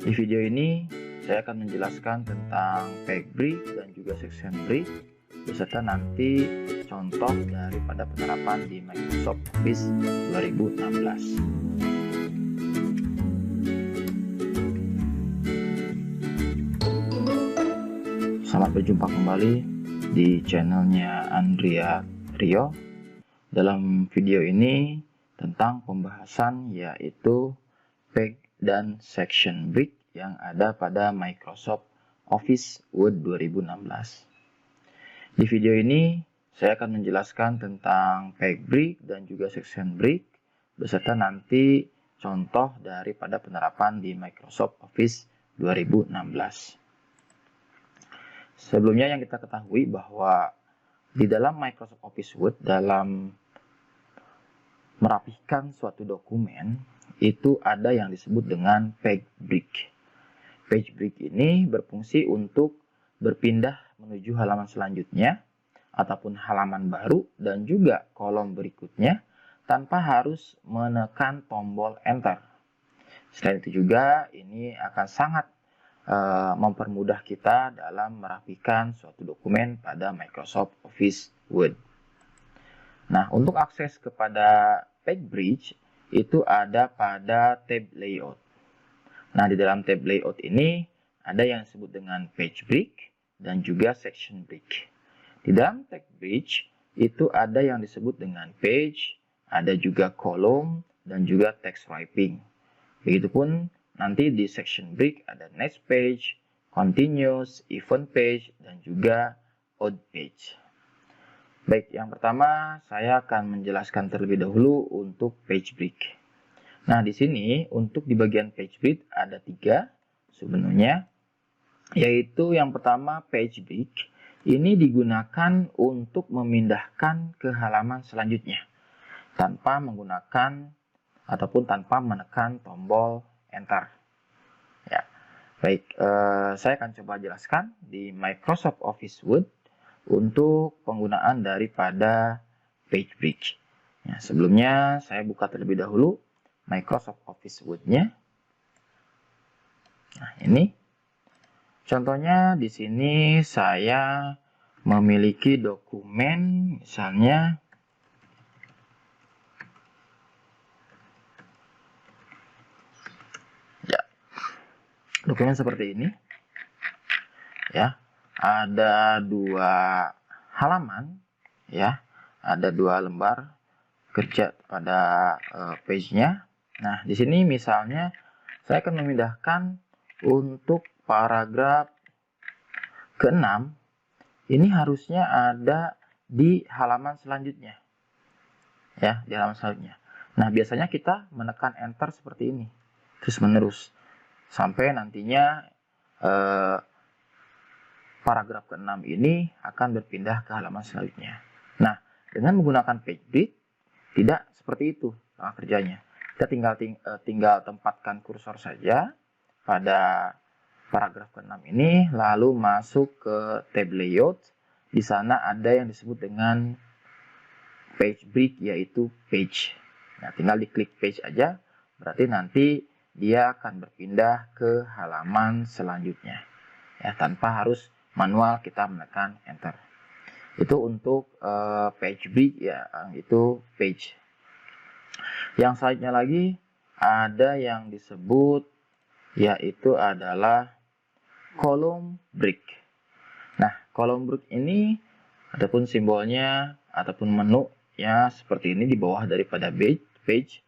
Di video ini, saya akan menjelaskan tentang page break dan juga section break, beserta nanti contoh daripada penerapan di Microsoft Office 2016. Selamat berjumpa kembali di channelnya Andrea Rio. Dalam video ini tentang pembahasan yaitu page dan section break yang ada pada Microsoft Office Word 2016. Di video ini saya akan menjelaskan tentang page break dan juga section break beserta nanti contoh daripada penerapan di Microsoft Office 2016. Sebelumnya yang kita ketahui bahwa di dalam Microsoft Office Word dalam merapihkan suatu dokumen itu ada yang disebut dengan page break. Page break ini berfungsi untuk berpindah menuju halaman selanjutnya ataupun halaman baru dan juga kolom berikutnya tanpa harus menekan tombol enter. Selain itu juga ini akan sangat mempermudah kita dalam merapikan suatu dokumen pada Microsoft Office Word. Nah, untuk akses kepada page break itu ada pada tab layout. Nah, di dalam tab layout ini ada yang disebut dengan page break dan juga section break. Di dalam tab break itu ada yang disebut dengan page, ada juga kolom dan juga text wrapping. Begitupun nanti di section break ada next page, continuous, event page, dan juga odd page. Baik, yang pertama saya akan menjelaskan terlebih dahulu untuk page break. Nah, di sini untuk di bagian page break ada 3 sebenarnya, yaitu yang pertama page break. Ini digunakan untuk memindahkan ke halaman selanjutnya tanpa menggunakan ataupun tanpa menekan tombol enter. Ya, baik, saya akan coba jelaskan di Microsoft Office Word untuk penggunaan daripada page break. Ya, sebelumnya saya buka terlebih dahulu Microsoft Office Word-nya. Nah, ini contohnya di sini saya memiliki dokumen misalnya dokumen seperti ini, ya, ada 2 halaman, ya, ada 2 lembar kerja pada page-nya. Nah, di sini misalnya saya akan memindahkan untuk paragraf ke-6, ini harusnya ada di halaman selanjutnya, ya, di halaman selanjutnya. Nah, biasanya kita menekan enter seperti ini, terus menerus sampai nantinya paragraf ke-6 ini akan berpindah ke halaman selanjutnya. Nah, dengan menggunakan page break tidak seperti itu kerjanya. Kita tinggal tempatkan kursor saja pada paragraf ke-6 ini, lalu masuk ke tab layout. Di sana ada yang disebut dengan page break, yaitu page. Nah, tinggal diklik page aja, berarti nanti dia akan berpindah ke halaman selanjutnya, ya, tanpa harus manual kita menekan enter. Itu untuk page break, ya, itu page. Yang selanjutnya lagi ada yang disebut yaitu adalah column break. Nah, column break ini ataupun simbolnya ataupun menu ya seperti ini di bawah daripada page.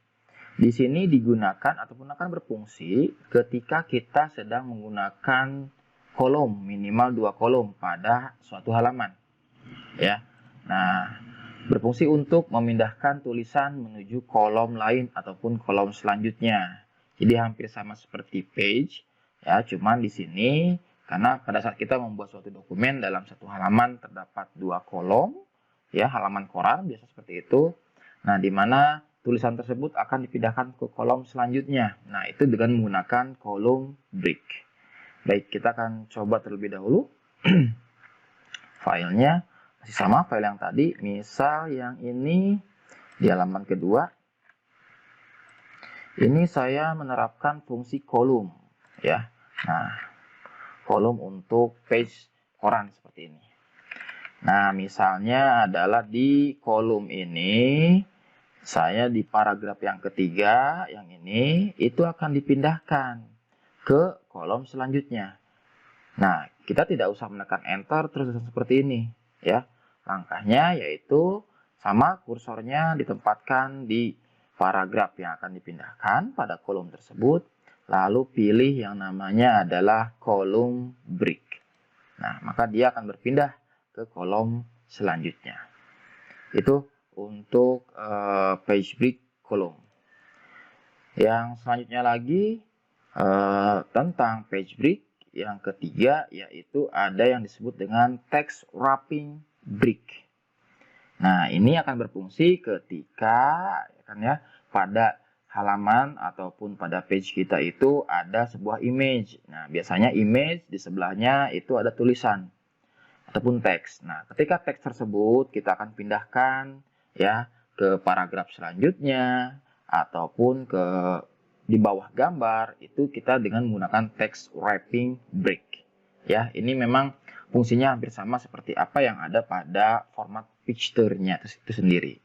Di sini digunakan ataupun akan berfungsi ketika kita sedang menggunakan kolom, minimal 2 kolom pada suatu halaman. Ya. Nah, berfungsi untuk memindahkan tulisan menuju kolom lain ataupun kolom selanjutnya. Jadi hampir sama seperti page, ya, cuman di sini karena pada saat kita membuat suatu dokumen dalam satu halaman terdapat 2 kolom, ya, halaman koran biasa seperti itu. Nah, di mana tulisan tersebut akan dipindahkan ke kolom selanjutnya. Nah, itu dengan menggunakan column break. Baik, kita akan coba terlebih dahulu. Filenya masih sama file yang tadi. Misal yang ini di halaman kedua. Ini saya menerapkan fungsi kolom. ya. Nah, kolom untuk page koran seperti ini. Nah, misalnya adalah di kolom ini, saya di paragraf yang ketiga, yang ini, itu akan dipindahkan ke kolom selanjutnya. Nah, kita tidak usah menekan enter terus seperti ini, ya. Langkahnya yaitu sama kursornya ditempatkan di paragraf yang akan dipindahkan pada kolom tersebut, lalu pilih yang namanya adalah kolom break. Nah, maka dia akan berpindah ke kolom selanjutnya. Itu untuk page break kolom. Yang selanjutnya lagi tentang page break yang ketiga, yaitu ada yang disebut dengan text wrapping break. Nah, ini akan berfungsi ketika pada halaman ataupun pada page kita itu ada sebuah image. Nah, biasanya image di sebelahnya itu ada tulisan ataupun teks. Nah, ketika teks tersebut kita akan pindahkan ya ke paragraf selanjutnya ataupun ke di bawah gambar, itu kita dengan menggunakan text wrapping break. Ya, ini memang fungsinya hampir sama seperti apa yang ada pada format picture-nya itu sendiri.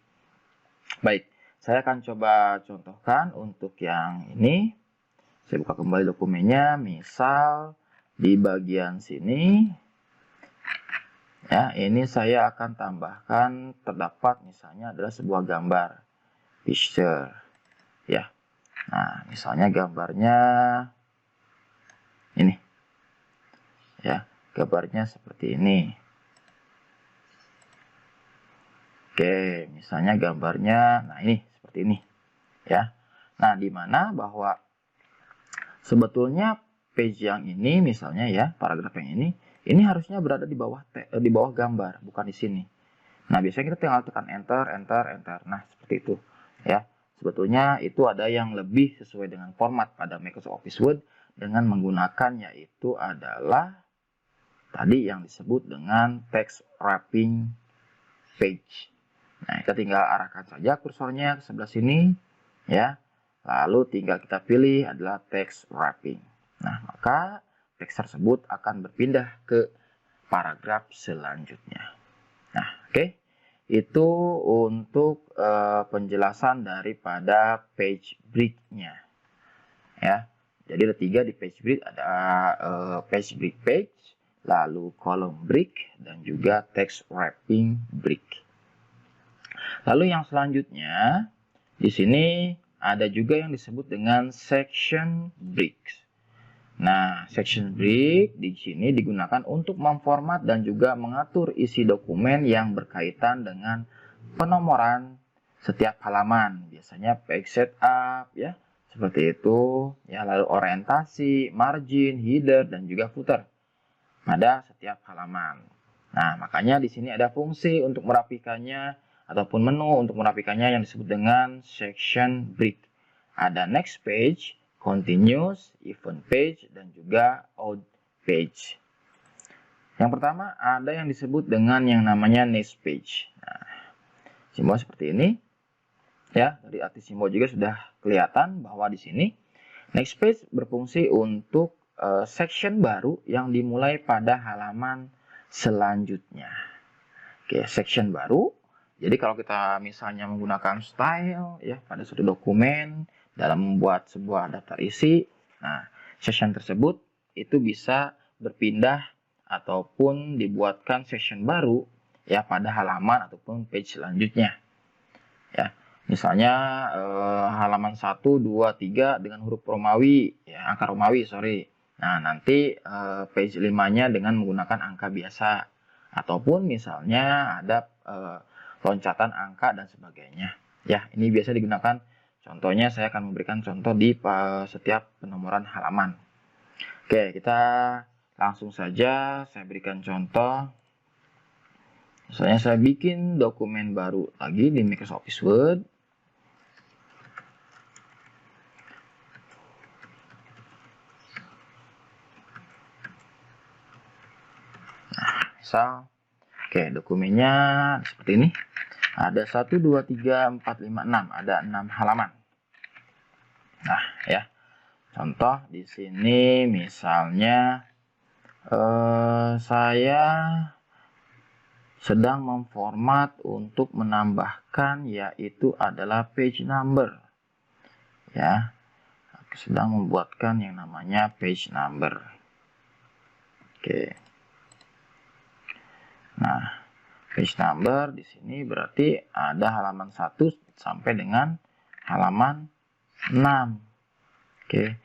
Baik, saya akan coba contohkan untuk yang ini. Saya buka kembali dokumennya, misal di bagian sini. Ya, ini saya akan tambahkan terdapat misalnya adalah sebuah gambar picture. Ya. Nah, misalnya gambarnya ini. Ya, gambarnya seperti ini. Oke, misalnya gambarnya, nah ini seperti ini, ya. Nah, di mana bahwa sebetulnya page yang ini, misalnya ya, paragraf yang ini harusnya berada di bawah gambar, bukan di sini. Nah, biasanya kita tinggal tekan enter, enter, enter. Nah, seperti itu, ya. Sebetulnya itu ada yang lebih sesuai dengan format pada Microsoft Office Word dengan menggunakan yaitu adalah tadi yang disebut dengan text wrapping page. Nah, kita tinggal arahkan saja kursornya ke sebelah sini, ya. Lalu tinggal kita pilih adalah text wrapping. Nah, maka teks tersebut akan berpindah ke paragraf selanjutnya. Nah, oke. Itu untuk penjelasan daripada page break-nya. Ya. Jadi ada 3 di page break, ada page break page, lalu column break, dan juga text wrapping break. Lalu yang selanjutnya, di sini ada juga yang disebut dengan section breaks. Nah, section break di sini digunakan untuk memformat dan juga mengatur isi dokumen yang berkaitan dengan penomoran setiap halaman. Biasanya page setup, ya, seperti itu. Ya, lalu orientasi, margin, header, dan juga footer pada setiap halaman. Nah, makanya di sini ada fungsi untuk merapikannya ataupun menu untuk merapikannya yang disebut dengan section break. Ada next page, continuous, event page, dan juga out page. Yang pertama ada yang disebut dengan yang namanya next page. Nah, simbol seperti ini. Ya, dari arti simbol juga sudah kelihatan bahwa di sini next page berfungsi untuk section baru yang dimulai pada halaman selanjutnya. Oke, section baru. Jadi kalau kita misalnya menggunakan style ya pada suatu dokumen dalam membuat sebuah daftar isi, nah section tersebut itu bisa berpindah ataupun dibuatkan section baru ya pada halaman ataupun page selanjutnya. Ya, misalnya halaman 1, 2, 3 dengan huruf Romawi, ya angka Romawi, sorry. Nah, nanti page 5-nya dengan menggunakan angka biasa ataupun misalnya ada loncatan angka dan sebagainya. Ya, ini biasa digunakan. Contohnya saya akan memberikan contoh di setiap penomoran halaman. Oke, kita langsung saja saya berikan contoh. Misalnya saya bikin dokumen baru lagi di Microsoft Office Word. Nah, misal, oke, dokumennya seperti ini. Ada 1, 2, 3, 4, 5, 6. Ada 6 halaman. Nah, ya. Contoh di sini misalnya saya sedang memformat untuk menambahkan yaitu adalah page number. Ya, sedang membuatkan yang namanya page number. Oke. Nah, page number di sini berarti ada halaman 1 sampai dengan halaman 6. Oke,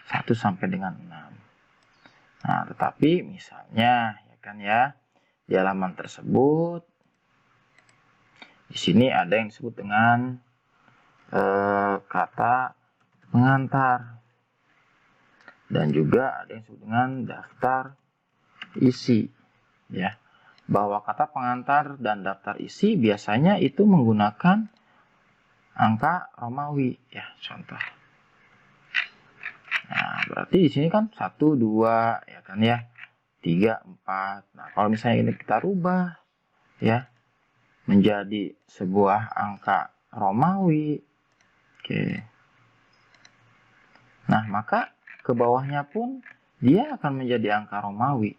1 sampai dengan 6. Nah, tetapi misalnya ya kan ya, di halaman tersebut di sini ada yang disebut dengan kata pengantar dan juga ada yang disebut dengan daftar isi ya. Bahwa kata pengantar dan daftar isi biasanya itu menggunakan angka Romawi ya, contoh. Nah, berarti di sini kan 1 2 ya kan ya. 3 4. Nah, kalau misalnya ini kita rubah ya menjadi sebuah angka Romawi. Oke. Nah, maka ke bawahnya pun dia akan menjadi angka Romawi.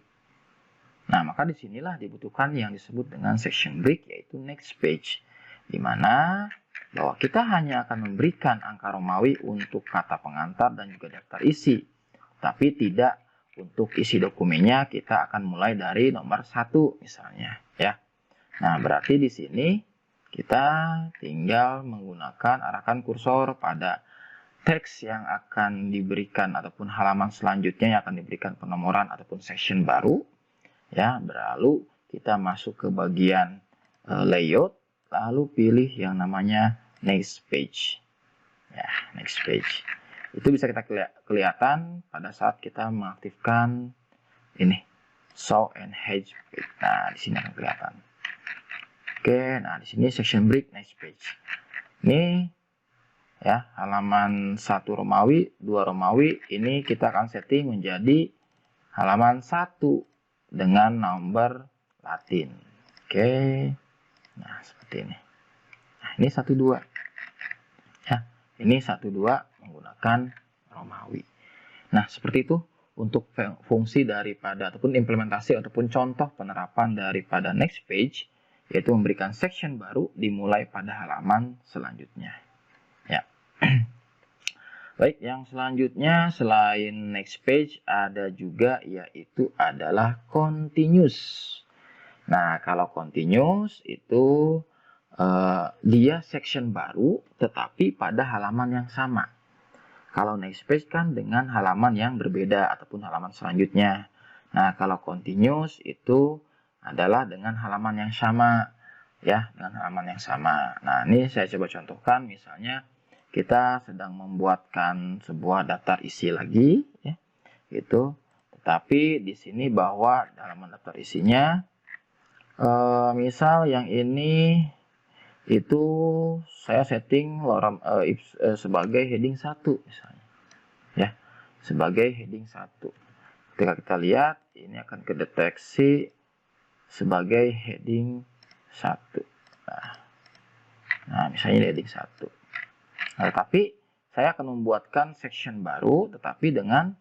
Nah, maka disinilah dibutuhkan yang disebut dengan section break, yaitu next page. Di mana bahwa kita hanya akan memberikan angka Romawi untuk kata pengantar dan juga daftar isi. Tapi tidak untuk isi dokumennya, kita akan mulai dari nomor 1 misalnya. Ya. Nah, berarti di sini kita tinggal menggunakan arahkan kursor pada teks yang akan diberikan ataupun halaman selanjutnya yang akan diberikan penomoran ataupun section baru. Ya, lalu kita masuk ke bagian layout, lalu pilih yang namanya next page. Ya, next page. Itu bisa kita kelihatan pada saat kita mengaktifkan ini show and hide page. Nah, di sini akan kelihatan. Oke, nah di sini section break next page. Ini ya, halaman 1 Romawi, 2 Romawi, ini kita akan setting menjadi halaman 1 dengan nomor Latin. Oke. Nah, seperti ini. Nah, ini 1 2. Ya, ini 1 2 menggunakan Romawi. Nah, seperti itu untuk fungsi daripada ataupun implementasi ataupun contoh penerapan daripada next page, yaitu memberikan section baru dimulai pada halaman selanjutnya. Ya. Baik, yang selanjutnya selain next page ada juga yaitu adalah continuous. Nah, kalau continuous itu dia section baru tetapi pada halaman yang sama. Kalau next page kan dengan halaman yang berbeda ataupun halaman selanjutnya. Nah, kalau continuous itu adalah dengan halaman yang sama ya, dengan halaman yang sama. Nah, ini saya coba contohkan misalnya kita sedang membuatkan sebuah daftar isi lagi ya. Gitu. Tetapi di sini bahwa halaman daftar isinya misal yang ini itu saya setting sebagai heading 1 misalnya. Ya, sebagai heading 1. Ketika kita lihat ini akan kedeteksi sebagai heading 1. Nah, misalnya heading 1. Nah, tetapi saya akan membuatkan section baru tetapi dengan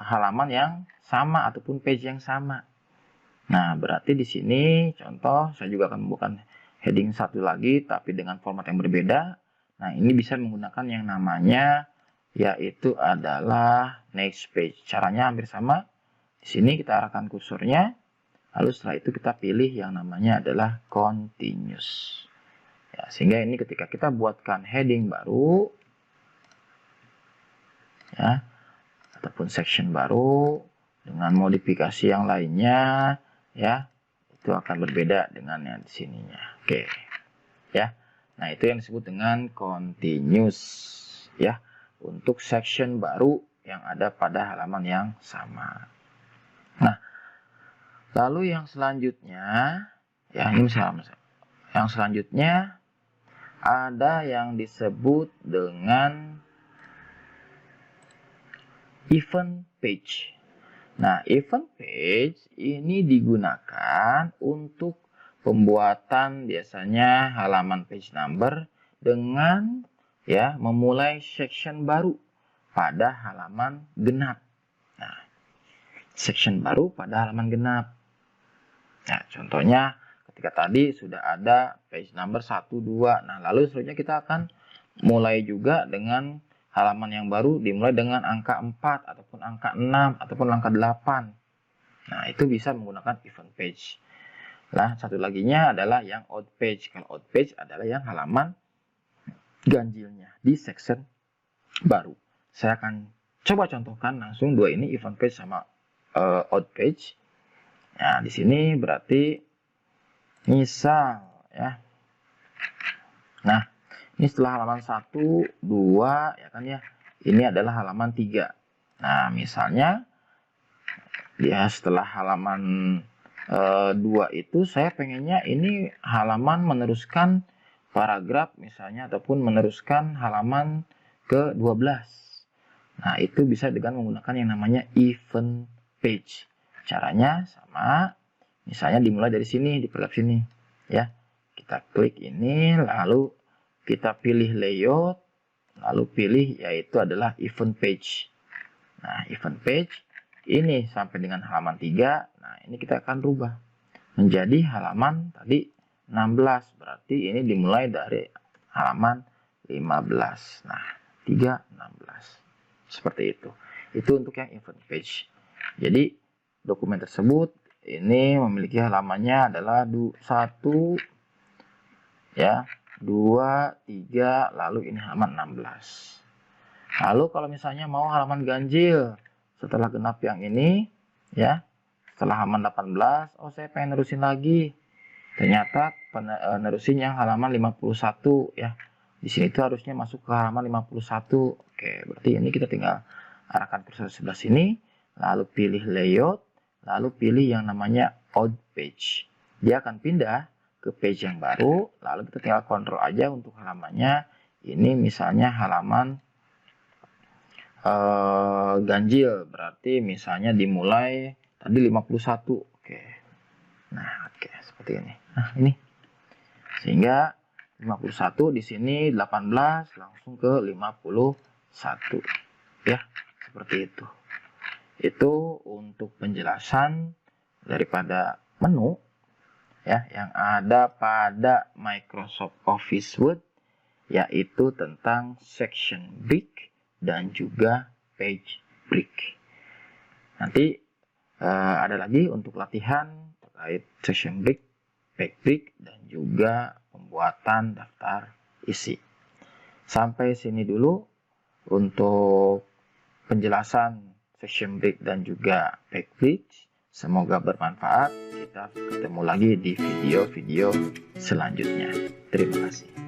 halaman yang sama ataupun page yang sama. Nah, berarti di sini contoh saya juga akan membuatkan heading 1 lagi tapi dengan format yang berbeda. Nah, ini bisa menggunakan yang namanya yaitu adalah next page. Caranya hampir sama. Di sini kita arahkan kursornya. Lalu setelah itu kita pilih yang namanya adalah continuous. Ya, sehingga ini ketika kita buatkan heading baru ya ataupun section baru dengan modifikasi yang lainnya ya, itu akan berbeda dengan yang di sininya. Oke. Ya. Nah, itu yang disebut dengan continuous ya, untuk section baru yang ada pada halaman yang sama. Nah, lalu yang selanjutnya ya, ini misalnya yang selanjutnya ada yang disebut dengan event page. Nah, event page ini digunakan untuk pembuatan biasanya halaman page number dengan ya memulai section baru pada halaman genap. Nah, section baru pada halaman genap. Nah, contohnya ketika tadi sudah ada page number 1, 2. Nah, lalu selanjutnya kita akan mulai juga dengan halaman yang baru, dimulai dengan angka 4 ataupun angka 6 ataupun angka 8. Nah, itu bisa menggunakan even page. Nah, satu laginya adalah yang odd page. Kalau odd page adalah yang halaman ganjilnya di section baru. Saya akan coba contohkan langsung dua ini, even page sama odd page. Nah, di sini berarti misal ya. Nah, ini setelah halaman 1, 2 ya kan ya. Ini adalah halaman 3. Nah, misalnya ya setelah halaman 2 itu saya pengennya ini halaman meneruskan paragraf misalnya ataupun meneruskan halaman ke 12. Nah, itu bisa dengan menggunakan yang namanya even page. Caranya sama, misalnya dimulai dari sini, di paragraf sini ya. Kita klik ini, lalu kita pilih layout, lalu pilih yaitu adalah even page. Nah, even page ini sampai dengan halaman 3. Nah, ini kita akan rubah menjadi halaman tadi 16. Berarti ini dimulai dari halaman 15. Nah, 3, 16. Seperti itu. Itu untuk yang even page. Jadi, dokumen tersebut ini memiliki halamannya adalah 1 ya, 2, 3, lalu ini halaman 16. Lalu kalau misalnya mau halaman ganjil setelah genap yang ini ya, setelah halaman 18, oh saya pengen nerusin lagi. Ternyata nerusin yang halaman 51 ya. Di sini itu harusnya masuk ke halaman 51. Oke, berarti ini kita tinggal arahkan kursor sebelah sini, lalu pilih layout, lalu pilih yang namanya odd page. Dia akan pindah ke page yang baru, lalu kita tinggal kontrol aja untuk halamannya. Ini misalnya halaman ganjil, berarti misalnya dimulai tadi 51. Oke. Nah, oke, seperti ini. Nah, ini. Sehingga 51 di sini 18 langsung ke 51. Ya, seperti itu. Itu untuk penjelasan daripada menu ya yang ada pada Microsoft Office Word, yaitu tentang section break dan juga page break. Nanti ada lagi untuk latihan terkait section break, page break, dan juga pembuatan daftar isi. Sampai sini dulu untuk penjelasan section break dan juga page break. Semoga bermanfaat. Kita ketemu lagi di video-video selanjutnya. Terima kasih.